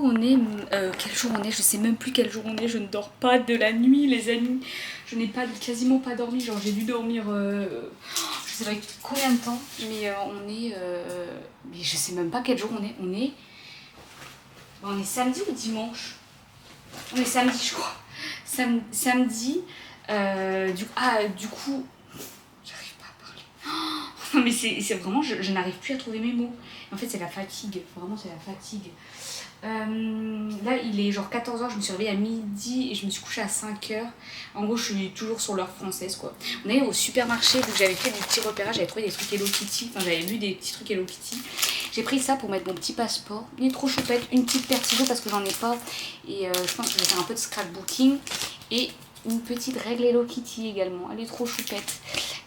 on est quel jour on est? Je sais même plus quel jour on est, je ne dors pas de la nuit les amis. Je n'ai quasiment pas dormi, genre j'ai dû dormir je sais pas combien de temps, mais on est mais je sais même pas quel jour on est. On est samedi ou dimanche? On est samedi je crois. Samedi du coup j'arrive pas à parler. Non mais c'est vraiment je n'arrive plus à trouver mes mots. En fait c'est la fatigue, vraiment c'est la fatigue. Là il est genre 14h, je me suis réveillée à midi et je me suis couchée à 5h. En gros je suis toujours sur l'heure française quoi. On est au supermarché, donc j'avais fait des petits repérages, j'avais trouvé des trucs Hello Kitty, enfin j'avais vu des petits trucs Hello Kitty. J'ai pris ça pour mettre mon petit passeport. Il est trop choupette, une petite paire de ciseaux parce que j'en ai pas. Et je pense que je vais faire un peu de scrapbooking. Et une petite règle Hello Kitty également, elle est trop choupette.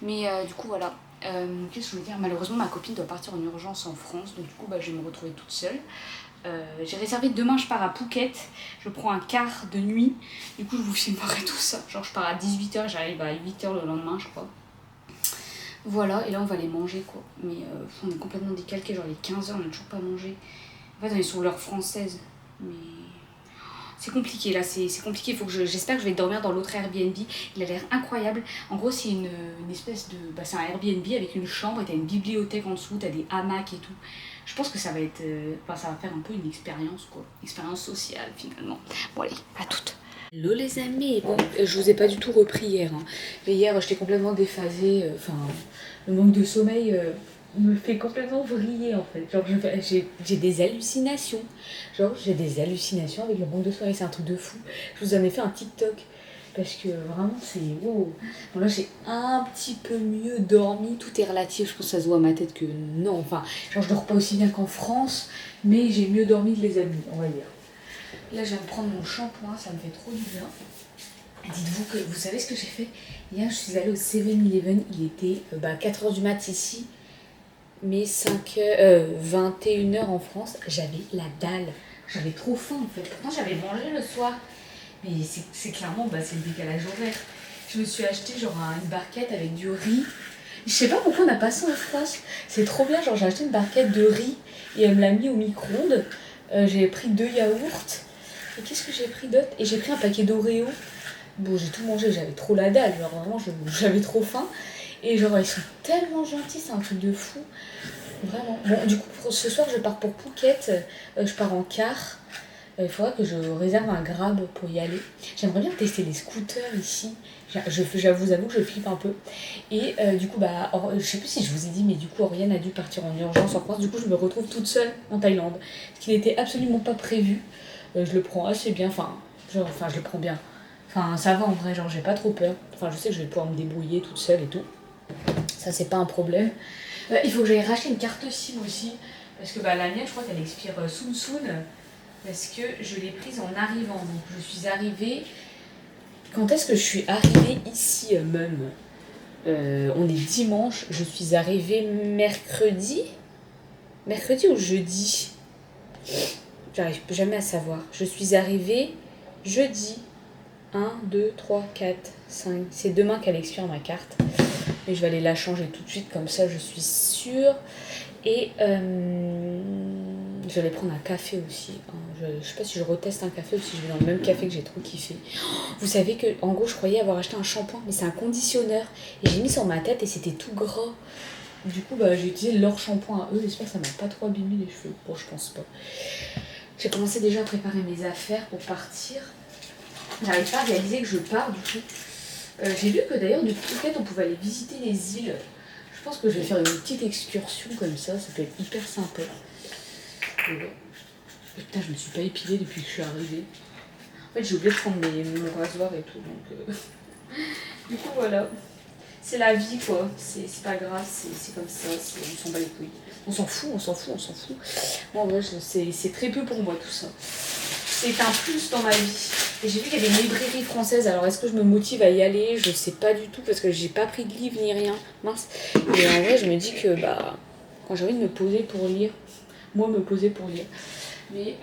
Mais du coup voilà. Qu'est-ce que je veux dire? Malheureusement ma copine doit partir en urgence en France, donc du coup je vais me retrouver toute seule. J'ai réservé demain, je pars à Phuket, je prends un quart de nuit, du coup je vous filmerai tout ça, genre je pars à 18h, j'arrive à 8h le lendemain je crois. Voilà, et là on va aller manger quoi, mais on est complètement décalqué, genre les 15h on n'a toujours pas mangé. En fait on est sur l'heure française, mais c'est compliqué là, c'est compliqué, j'espère que je vais dormir dans l'autre Airbnb, il a l'air incroyable. En gros c'est une espèce de, c'est un Airbnb avec une chambre et t'as une bibliothèque en dessous, t'as des hamacs et tout. Je pense que ça va être, ça va faire un peu une expérience quoi, expérience sociale finalement. Bon allez, à toutes. Hello les amis, bon je vous ai pas du tout repris hier, hein. Mais hier j'étais complètement déphasée, le manque de sommeil me fait complètement vriller en fait. Genre j'ai des hallucinations, j'ai des hallucinations avec le manque de sommeil, c'est un truc de fou. Je vous en ai fait un TikTok. Parce que vraiment c'est wow. Bon là j'ai un petit peu mieux dormi, tout est relatif, je pense que ça se voit à ma tête que non, enfin genre je dors pas aussi bien qu'en France, mais j'ai mieux dormi que les amis, on va dire. Là je viens de prendre mon shampoing, ça me fait trop du bien. Dites-vous que vous savez ce que j'ai fait? Hier je suis allée au 7-Eleven, il était 4h du mat ici, mais 21h en France, j'avais la dalle, j'avais trop faim en fait, pourtant j'avais mangé le soir. Mais c'est clairement, c'est le décalage horaire. Je me suis acheté genre une barquette avec du riz. Je sais pas pourquoi on n'a pas ça en France. C'est trop bien, genre j'ai acheté une barquette de riz et elle me l'a mis au micro-ondes. J'ai pris 2 yaourts. Et qu'est-ce que j'ai pris d'autre? Et j'ai pris un paquet d'Oreo. Bon, j'ai tout mangé, j'avais trop la dalle. Genre vraiment, j'avais trop faim. Et genre, ils sont tellement gentils, c'est un truc de fou. Vraiment. Bon, du coup, pour ce soir, je pars pour Phuket. Je pars en car. Il faudra que je réserve un Grab pour y aller. J'aimerais bien tester les scooters ici. J'avoue que je flippe un peu. Et du coup, je sais plus si je vous ai dit, mais du coup, Oriane a dû partir en urgence en France. Du coup, je me retrouve toute seule en Thaïlande. Ce qui n'était absolument pas prévu. Je le prends assez bien. Je le prends bien. Ça va en vrai, genre, j'ai pas trop peur. Je sais que je vais pouvoir me débrouiller toute seule et tout. Ça, c'est pas un problème. Il faut que j'aille racheter une carte SIM aussi. Parce que la mienne, je crois qu'elle expire soon. Parce que je l'ai prise en arrivant. Donc je suis arrivée. Quand est-ce que je suis arrivée ici même? On est dimanche. Je suis arrivée mercredi. Mercredi ou jeudi? J'arrive jamais à savoir. Je suis arrivée jeudi. 1, 2, 3, 4, 5. C'est demain qu'elle expire ma carte. Mais je vais aller la changer tout de suite. Comme ça, je suis sûre. Et je vais aller prendre un café aussi. Je sais pas si je reteste un café ou si je vais dans le même café que j'ai trop kiffé. Vous savez que en gros je croyais avoir acheté un shampoing, mais c'est un conditionneur. Et j'ai mis sur ma tête et c'était tout gras. Du coup j'ai utilisé leur shampoing à eux. J'espère que ça m'a pas trop abîmé les cheveux. Bon, je pense pas. J'ai commencé déjà à préparer mes affaires pour partir. J'arrive pas à réaliser que je pars du coup. J'ai vu que d'ailleurs du Phuket on pouvait aller visiter les îles. Je pense que je vais faire une petite excursion comme ça peut être hyper sympa. Putain, je me suis pas épilée depuis que je suis arrivée. En fait, j'ai oublié de prendre mon rasoir et tout, donc... Du coup, voilà. C'est la vie, quoi. C'est pas grave, c'est comme ça, on s'en bat les couilles. On s'en fout. Moi, en vrai, c'est très peu pour moi, tout ça. C'est un plus dans ma vie. Et j'ai vu qu'il y avait une librairie française, alors est-ce que je me motive à y aller? Je sais pas du tout, parce que j'ai pas pris de livre ni rien. Mince. Et en vrai, je me dis que, quand j'ai envie de me poser pour lire, mais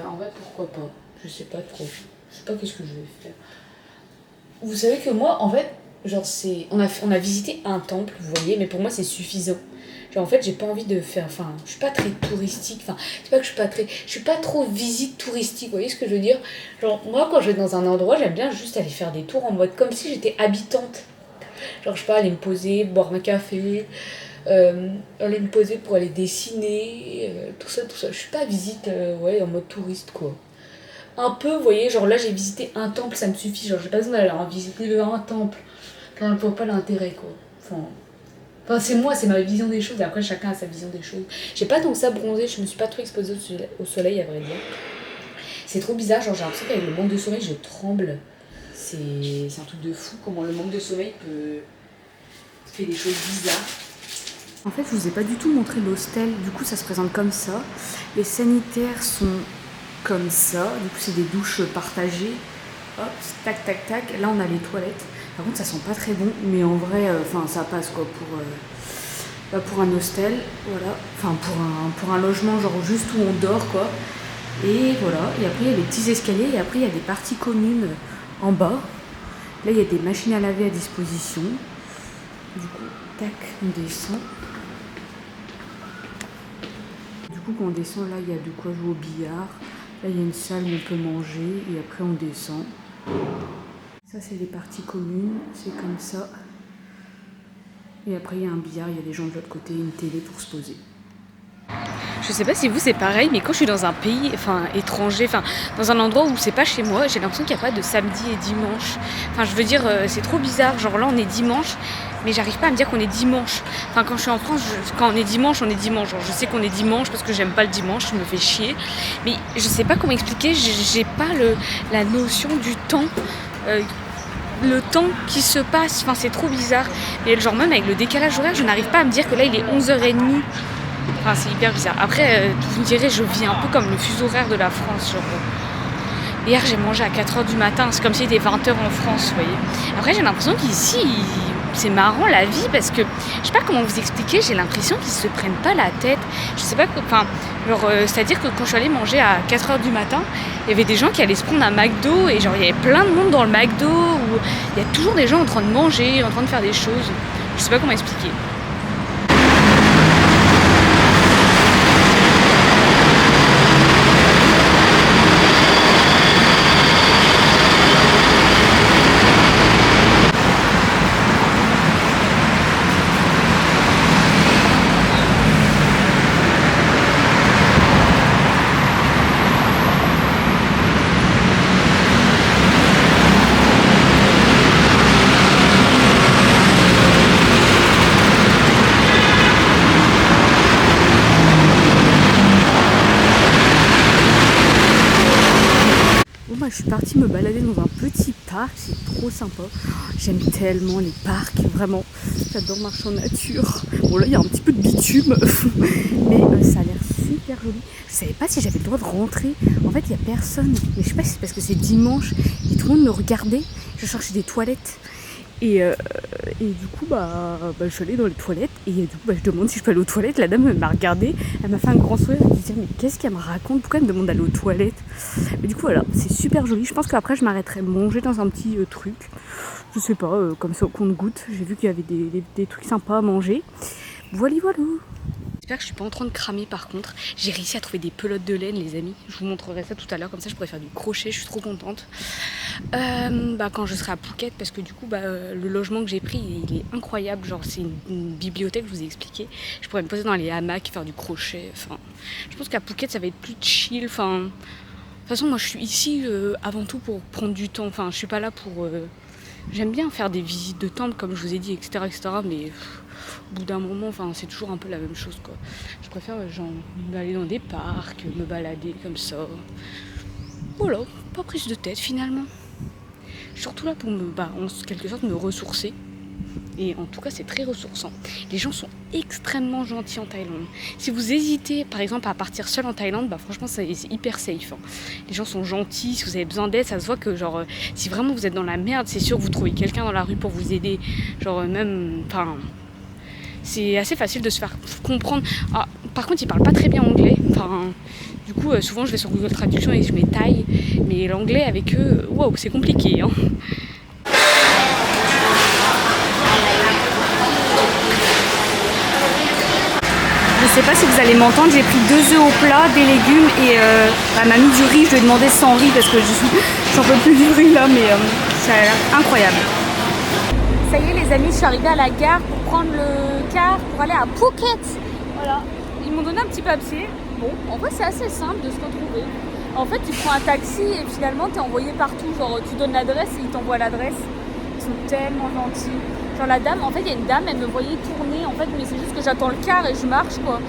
en vrai, pourquoi pas? Je sais pas trop. Je sais pas qu'est-ce que je vais faire. Vous savez que moi, en fait, on a visité un temple, vous voyez, mais pour moi, c'est suffisant. Genre en fait j'ai pas envie de faire, enfin je suis pas très touristique, enfin c'est pas que je suis pas trop visite touristique, vous voyez ce que je veux dire? Genre moi quand je vais dans un endroit j'aime bien juste aller faire des tours en mode comme si j'étais habitante. Genre je sais pas, aller me poser, boire un café, aller me poser pour aller dessiner, tout ça, tout ça. Je suis pas visite ouais, en mode touriste quoi. Un peu, vous voyez, genre là j'ai visité un temple, ça me suffit, genre j'ai pas besoin d'aller en visiter un temple. Genre, je vois pas l'intérêt quoi. Enfin, c'est moi, c'est ma vision des choses, et après chacun a sa vision des choses. J'ai pas tant que ça bronzé, je me suis pas trop exposée au soleil à vrai dire. C'est trop bizarre, genre j'ai l'impression qu'avec le manque de sommeil je tremble. C'est un truc de fou comment le manque de sommeil peut faire des choses bizarres. En fait, je vous ai pas du tout montré l'hostel, du coup ça se présente comme ça. Les sanitaires sont comme ça, du coup c'est des douches partagées. Hop, tac tac tac, là on a les toilettes. Par contre ça sent pas très bon, mais en vrai, ça passe quoi pour un hostel, voilà. Enfin pour un logement genre juste où on dort quoi. Et voilà, et après il y a des petits escaliers, et après il y a des parties communes en bas. Là il y a des machines à laver à disposition. Du coup, tac, on descend. Du coup, quand on descend, là, il y a de quoi jouer au billard. Là, il y a une salle où on peut manger. Et après, on descend. Ça, c'est les parties communes. C'est comme ça. Et après, il y a un billard. Il y a des gens de l'autre côté. Une télé pour se poser. Je sais pas si vous c'est pareil, mais quand je suis dans un pays étranger, dans un endroit où c'est pas chez moi, j'ai l'impression qu'il n'y a pas de samedi et dimanche. Enfin, je veux dire, c'est trop bizarre. Genre là, on est dimanche, mais j'arrive pas à me dire qu'on est dimanche. Enfin, quand je suis en France, quand on est dimanche, on est dimanche. Genre, je sais qu'on est dimanche parce que j'aime pas le dimanche, ça me fait chier. Mais je sais pas comment expliquer, j'ai pas la notion du temps. Le temps qui se passe, c'est trop bizarre. Et genre même avec le décalage horaire, je n'arrive pas à me dire que là, il est 11h30. Enfin, c'est hyper bizarre. Après, vous me direz, je vis un peu comme le fuseau horaire de la France. Genre, hier, j'ai mangé à 4h du matin. C'est comme s'il était 20h en France, vous voyez. Après, j'ai l'impression qu'ici, c'est marrant la vie parce que, je sais pas comment vous expliquer, j'ai l'impression qu'ils se prennent pas la tête. Je sais pas, c'est-à-dire que quand je suis allée manger à 4h du matin, il y avait des gens qui allaient se prendre un McDo et genre, il y avait plein de monde dans le McDo où il y a toujours des gens en train de manger, en train de faire des choses. Je sais pas comment expliquer. Je suis partie me balader dans un petit parc, c'est trop sympa. J'aime tellement les parcs, vraiment. J'adore marcher en nature. Bon là il y a un petit peu de bitume, mais ça a l'air super joli. Je savais pas si j'avais le droit de rentrer. En fait il y a personne, mais je sais pas si c'est parce que c'est dimanche et tout le monde me regardait. Je cherchais des toilettes. Et du coup, je suis allée dans les toilettes et du coup, je demande si je peux aller aux toilettes. La dame m'a regardée, elle m'a fait un grand sourire. Elle me disait, mais qu'est-ce qu'elle me raconte? Pourquoi elle me demande d'aller aux toilettes? Mais du coup, voilà, c'est super joli. Je pense qu'après, je m'arrêterai manger dans un petit truc. Je sais pas, comme ça au compte-gouttes. J'ai vu qu'il y avait des trucs sympas à manger. Voilà, voilà. J'espère que je suis pas en train de cramer par contre. J'ai réussi à trouver des pelotes de laine les amis. Je vous montrerai ça tout à l'heure, comme ça je pourrais faire du crochet, je suis trop contente. Quand je serai à Phuket, parce que du coup le logement que j'ai pris il est incroyable. Genre c'est une bibliothèque, je vous ai expliqué. Je pourrais me poser dans les hamacs, faire du crochet. Je pense qu'à Phuket ça va être plus chill. De toute façon moi je suis ici avant tout pour prendre du temps. Je suis pas là pour... J'aime bien faire des visites de temples comme je vous ai dit, etc. mais... Au bout d'un moment, c'est toujours un peu la même chose quoi. Je préfère aller dans des parcs, me balader comme ça. Voilà, pas prise de tête finalement. Je suis surtout là pour en quelque sorte me ressourcer. Et en tout cas, c'est très ressourçant. Les gens sont extrêmement gentils en Thaïlande. Si vous hésitez, par exemple, à partir seul en Thaïlande, franchement, c'est hyper safe. Les gens sont gentils. Si vous avez besoin d'aide, ça se voit que, si vraiment vous êtes dans la merde, c'est sûr que vous trouvez quelqu'un dans la rue pour vous aider. C'est assez facile de se faire comprendre. Par contre, ils parlent pas très bien anglais. Du coup, souvent, je vais sur Google Traduction et je mets Thaï. Mais l'anglais avec eux, wow, c'est compliqué. Je sais pas si vous allez m'entendre, j'ai pris 2 œufs au plat, des légumes et elle m'a mis du riz. Je lui ai demandé sans riz parce que j'en peux plus du riz là, mais ça a l'air incroyable. Ça y est les amis, je suis arrivée à la gare pour prendre le car pour aller à Phuket. Voilà, ils m'ont donné un petit papier. Bon, en vrai c'est assez simple de se retrouver. En fait tu prends un taxi et finalement t'es envoyé partout. Genre tu donnes l'adresse et ils t'envoient l'adresse. Ils sont tellement gentils. Genre la dame, en fait il y a une dame, elle me voyait tourner en fait, mais c'est juste que j'attends le car et je marche quoi.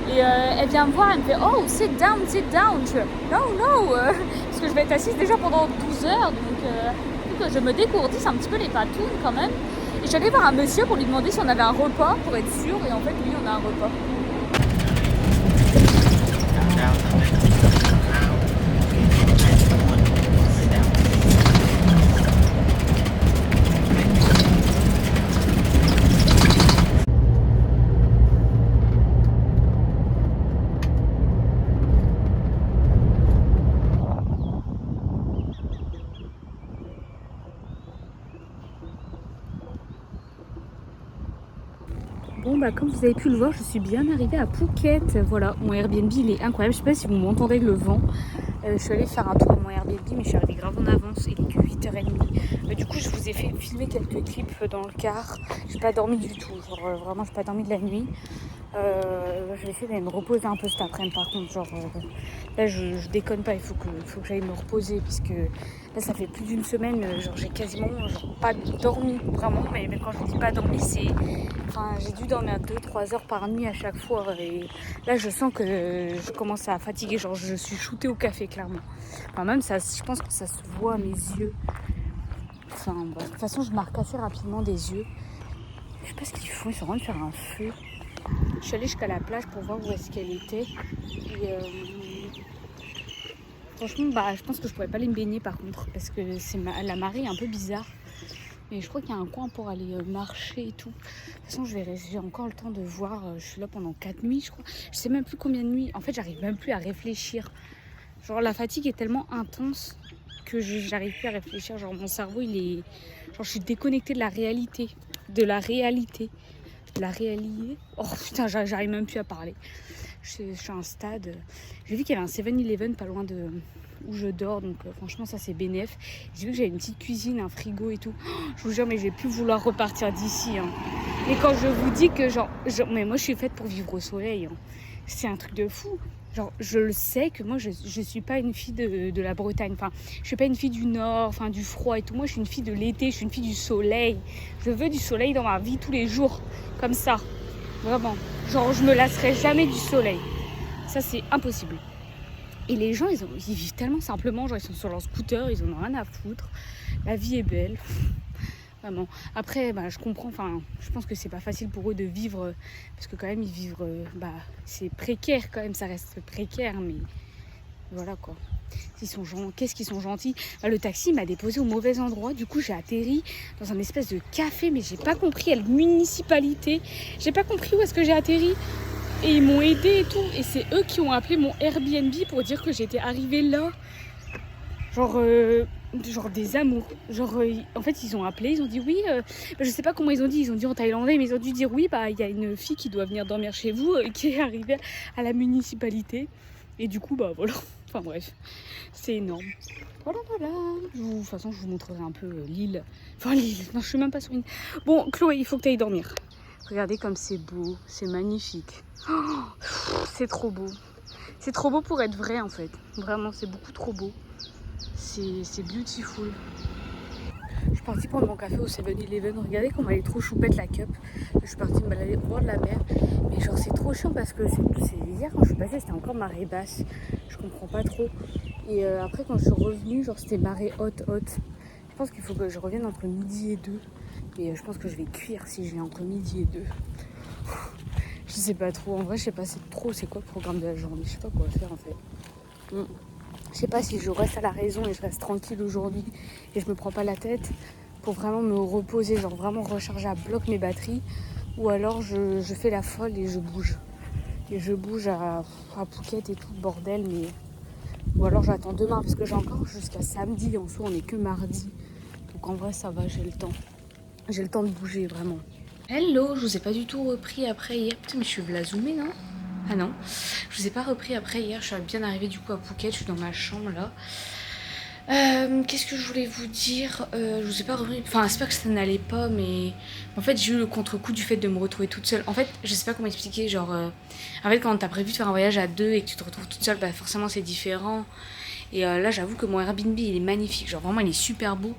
Et elle vient me voir, elle me fait oh sit down. Je fais no, parce que je vais être assise déjà pendant 12 heures donc je me dégourdisse un petit peu les patounes quand même. Et j'allais voir un monsieur pour lui demander si on avait un repas pour être sûr et en fait oui on a un repas. Bon bah comme vous avez pu le voir, je suis bien arrivée à Phuket. Voilà, mon Airbnb il est incroyable. Je sais pas si vous m'entendez le vent. Je suis allée faire un tour à mon Airbnb mais je suis arrivée grave en avance. Il est que 8h30. Du coup je vous ai fait filmer quelques clips dans le car. J'ai pas dormi du tout. Genre vraiment j'ai pas dormi de la nuit. Je vais essayer d'aller me reposer un peu cet après-midi par contre. Genre là je déconne pas, il faut que j'aille me reposer puisque là ça fait plus d'une semaine. Genre j'ai quasiment pas dormi vraiment. Mais quand je dis pas dormi c'est... Enfin, j'ai dû dormir 2-3 heures par nuit à chaque fois et là je sens que je commence à fatiguer, genre je suis shootée au café clairement. Enfin même ça, je pense que ça se voit à mes yeux. Enfin bref, de toute façon je marque assez rapidement des yeux. Je sais pas ce qu'ils font, ils sont en train de faire un feu. Je suis allée jusqu'à la plage pour voir où est-ce qu'elle était. Et franchement bah je pense que je pourrais pas aller me baigner par contre parce que la marée est un peu bizarre. Mais je crois qu'il y a un coin pour aller marcher et tout. De toute façon, j'ai encore le temps de voir. Je suis là pendant 4 nuits, je crois. Je sais même plus combien de nuits. En fait, j'arrive même plus à réfléchir. Genre, la fatigue est tellement intense que j'arrive plus à réfléchir. Genre, mon cerveau, il est... Genre, je suis déconnectée de la réalité. De la réalité. De la réalité. Oh putain, j'arrive même plus à parler. Je suis à un stade... J'ai vu qu'il y avait un 7-Eleven pas loin de... où je dors, donc franchement ça c'est bénéf. J'ai vu que j'avais une petite cuisine, un frigo et tout. Je vous jure mais je vais plus vouloir repartir d'ici hein. Et quand je vous dis que genre mais moi je suis faite pour vivre au soleil hein. C'est un truc de fou. Genre je le sais que moi je suis pas une fille de la Bretagne, enfin je suis pas une fille du nord, enfin du froid et tout. Moi je suis une fille de l'été, je suis une fille du soleil. Je veux du soleil dans ma vie tous les jours, comme ça, vraiment. Genre je me lasserai jamais du soleil. Ça c'est impossible. Et les gens, ils vivent tellement simplement, genre ils sont sur leur scooter, ils en ont rien à foutre. La vie est belle, vraiment. Après, bah, je comprends, enfin, je pense que c'est pas facile pour eux de vivre, parce que quand même, ils vivent, c'est précaire quand même, ça reste précaire, mais voilà quoi. Qu'est-ce qu'ils sont gentils. Le taxi m'a déposé au mauvais endroit, du coup j'ai atterri dans un espèce de café, mais j'ai pas compris, à la municipalité, j'ai pas compris où est-ce que j'ai atterri. Et ils m'ont aidé et tout. Et c'est eux qui ont appelé mon Airbnb pour dire que j'étais arrivée là. Genre des amours. En fait, ils ont appelé, ils ont dit oui. Je sais pas comment ils ont dit en thaïlandais, mais ils ont dû dire oui. Bah, il y a une fille qui doit venir dormir chez vous, qui est arrivée à la municipalité. Et du coup, bah voilà. Enfin bref, c'est énorme. Voilà. De toute façon, je vous montrerai un peu l'île. Enfin, l'île. Non, je suis même pas sur une. Bon, Chloé, il faut que tu ailles dormir. Regardez comme c'est beau, c'est magnifique. Oh, c'est trop beau. C'est trop beau pour être vrai en fait. Vraiment, c'est beaucoup trop beau. C'est beautiful. Je suis partie prendre mon café au 7-Eleven. Regardez comment elle est trop choupette la cup. Je suis partie me balader au bord de la mer. Mais genre c'est trop chiant parce que hier quand je suis passée c'était encore marée basse. Je comprends pas trop. Et après quand je suis revenue genre c'était marée haute. Je pense qu'il faut que je revienne entre midi et 2. Et je pense que je vais cuire si je viens entre midi et 2. Je sais pas trop. En vrai, je sais pas c'est quoi le programme de la journée. Je sais pas quoi faire en fait. Je sais pas si je reste à la raison et je reste tranquille aujourd'hui et je me prends pas la tête pour vraiment me reposer, genre vraiment recharger à bloc mes batteries. Ou alors je fais la folle et je bouge. Et je bouge à Phuket et tout le bordel. Mais... Ou alors j'attends demain parce que j'ai encore jusqu'à samedi. En soi, on est que mardi. Donc en vrai, ça va, j'ai le temps. J'ai le temps de bouger, vraiment. Hello, je vous ai pas du tout repris après hier. Putain, mais je suis blazoumée, non? Ah non, je vous ai pas repris après. Hier, je suis bien arrivée du coup à Phuket. Je suis dans ma chambre là. Qu'est-ce que je voulais vous dire? Je vous ai pas repris. Enfin, c'est pas que ça n'allait pas, mais en fait, j'ai eu le contre-coup du fait de me retrouver toute seule. En fait, je sais pas comment expliquer. Genre, en fait, quand t'as prévu de faire un voyage à deux et que tu te retrouves toute seule, bah forcément, c'est différent. Et là, j'avoue que mon Airbnb, il est magnifique. Genre, vraiment, il est super beau.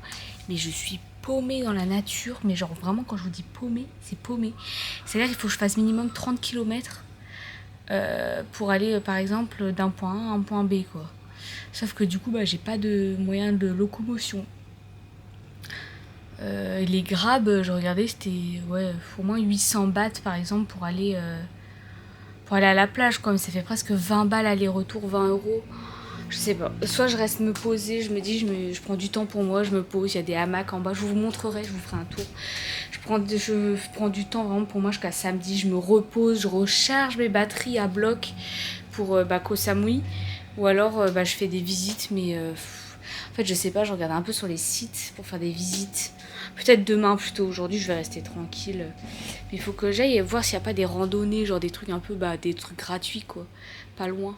Mais je suis paumée dans la nature. Mais genre, vraiment, quand je vous dis paumée, c'est paumée. C'est-à-dire qu'il faut que je fasse minimum 30 kilomètres pour aller, par exemple, d'un point A à un point B, quoi. Sauf que du coup, bah, j'ai pas de moyen de locomotion. Les grabs, je regardais, c'était ouais, au moins 800 bahts, par exemple, pour aller à la plage, quoi. Mais ça fait presque 20 balles aller-retour, 20 euros. Je sais pas. Soit je reste me poser, je me dis, je prends du temps pour moi, je me pose, il y a des hamacs en bas, je vous montrerai, je vous ferai un tour. Je prends du temps vraiment pour moi jusqu'à samedi, je me repose, je recharge mes batteries à bloc pour Koh Samui. Ou alors je fais des visites, mais en fait je sais pas, je regarde un peu sur les sites pour faire des visites. Peut-être demain plutôt, aujourd'hui je vais rester tranquille. Mais il faut que j'aille voir s'il n'y a pas des randonnées, genre des trucs un peu, des trucs gratuits quoi, pas loin.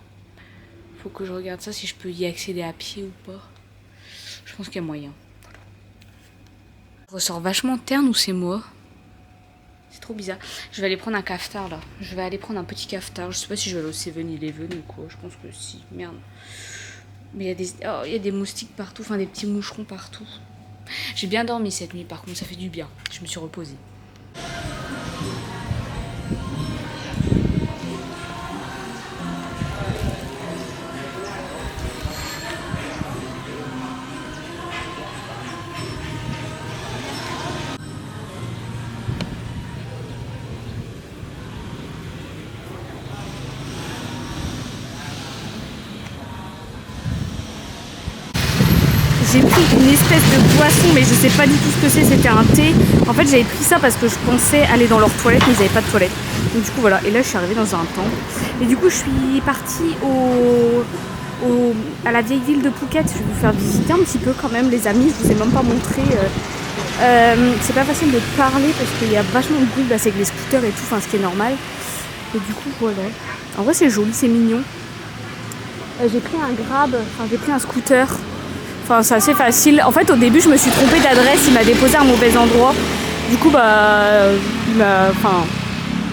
Faut que je regarde ça si je peux y accéder à pied ou pas. Je pense qu'il y a moyen. Voilà. Je ressors vachement terne ou c'est moi? C'est trop bizarre. Je vais aller prendre un cafetard là. Je vais aller prendre un petit cafetard. Je sais pas si je vais aller au 7-Eleven ou quoi. Je pense que si. Merde. Mais il y a des moustiques partout, enfin des petits moucherons partout. J'ai bien dormi cette nuit par contre, ça fait du bien. Je me suis reposée. J'ai pris une espèce de boisson, mais je sais pas du tout ce que c'est, c'était un thé. En fait, j'avais pris ça parce que je pensais aller dans leurs toilettes, mais ils n'avaient pas de toilettes. Donc du coup, voilà. Et là, je suis arrivée dans un temple. Et du coup, je suis partie à la vieille ville de Phuket. Je vais vous faire visiter un petit peu quand même, les amis. Je vous ai même pas montré. C'est pas facile de parler parce qu'il y a vachement de bruit. Bah, c'est avec les scooters et tout, enfin, ce qui est normal. Et du coup, voilà. En vrai, c'est joli, c'est mignon. J'ai pris un grab, enfin, j'ai pris un scooter. Enfin, c'est assez facile. En fait, au début, je me suis trompée d'adresse. Il m'a déposé à un mauvais endroit. Du coup, je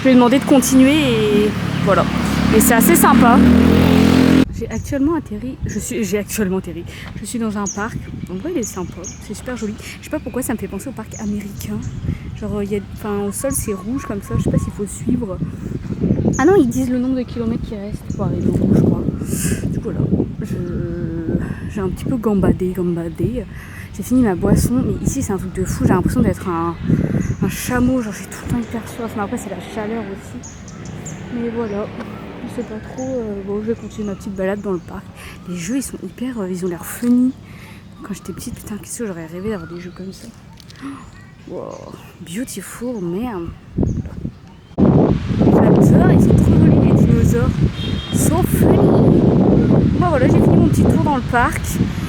lui ai demandé de continuer et voilà. Et c'est assez sympa. J'ai actuellement atterri. Je suis dans un parc. En vrai, il est sympa. C'est super joli. Je sais pas pourquoi ça me fait penser au parc américain. Genre, au sol, c'est rouge comme ça. Je sais pas s'il faut suivre. Ah non, ils disent le nombre de kilomètres qui restent pour arriver au bout, je crois. Du coup, là, j'ai un petit peu gambadé. J'ai fini ma boisson, mais ici, c'est un truc de fou. J'ai l'impression d'être un chameau. Genre, j'ai tout le temps hyper soif. Mais après, c'est la chaleur aussi. Mais voilà, je sais pas trop. Bon, je vais continuer ma petite balade dans le parc. Les jeux, ils sont hyper. Ils ont l'air funny. Quand j'étais petite, putain, qu'est-ce que j'aurais rêvé d'avoir des jeux comme ça. Wow, beautiful, merde. J'adore, ils sont trop jolis les dinosaures. So funny. Bon voilà, j'ai fini mon petit tour dans le parc.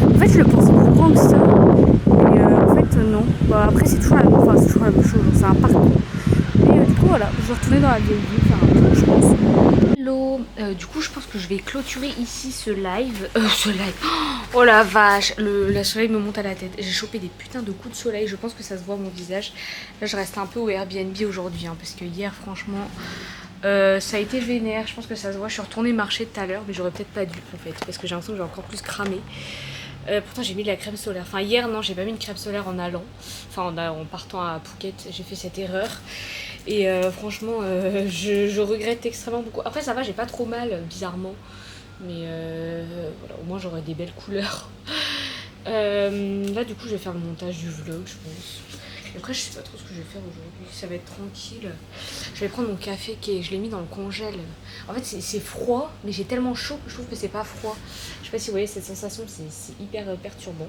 En fait, je le pensais plus grand que ça. Et en fait, non. Bah, après, c'est toujours la même chose. C'est un parc. Et du coup, voilà, je vais retourner dans la vieille ville faire un tour, je pense. Hello. Du coup, je pense que je vais clôturer ici ce live. Oh la vache, le soleil me monte à la tête. J'ai chopé des putains de coups de soleil. Je pense que ça se voit à mon visage. Là, je reste un peu au Airbnb aujourd'hui. Parce que hier, franchement, ça a été vénère. Je pense que ça se voit. Je suis retournée marcher tout à l'heure. Mais j'aurais peut-être pas dû en fait. Parce que j'ai l'impression que j'ai encore plus cramé. Pourtant, j'ai mis de la crème solaire. Enfin, hier, non, j'ai pas mis une crème solaire en allant. Enfin, en partant à Phuket. J'ai fait cette erreur. Et franchement, je regrette extrêmement beaucoup. Après, ça va, j'ai pas trop mal, bizarrement. Mais voilà, au moins j'aurai des belles couleurs. Là, du coup, je vais faire le montage du vlog, je pense. Et après, je sais pas trop ce que je vais faire aujourd'hui. Ça va être tranquille. Je vais prendre mon café je l'ai mis dans le congèle. En fait, c'est froid, mais j'ai tellement chaud que je trouve que c'est pas froid. Je sais pas si vous voyez cette sensation, c'est hyper perturbant.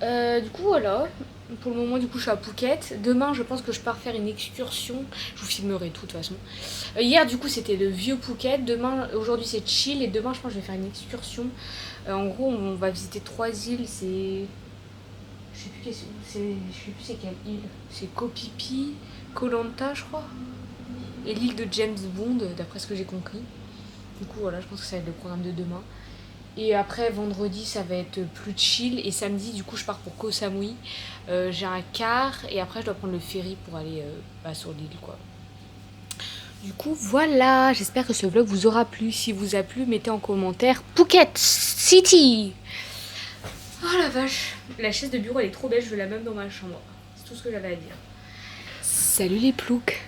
Du coup, voilà. Pour le moment, du coup, je suis à Phuket. Demain, je pense que je pars faire une excursion. Je vous filmerai tout, de toute façon. Hier, du coup, c'était le vieux Phuket. Aujourd'hui, c'est chill. Et demain, je pense que je vais faire une excursion. En gros, on va visiter 3 îles. Je sais plus c'est quelle île. C'est Koh Phi Phi, Koh Lanta, je crois. et l'île de James Bond, d'après ce que j'ai compris. Du coup, voilà, je pense que ça va être le programme de demain. Et après, vendredi, ça va être plus chill. Et samedi, du coup, je pars pour Koh Samui. J'ai un car et après, je dois prendre le ferry pour aller sur l'île, quoi. Du coup, voilà, j'espère que ce vlog vous aura plu. Si vous a plu, mettez en commentaire Phuket City. Oh la vache, la chaise de bureau elle est trop belle, je veux la même dans ma chambre. C'est tout ce que j'avais à dire. Salut les ploucs.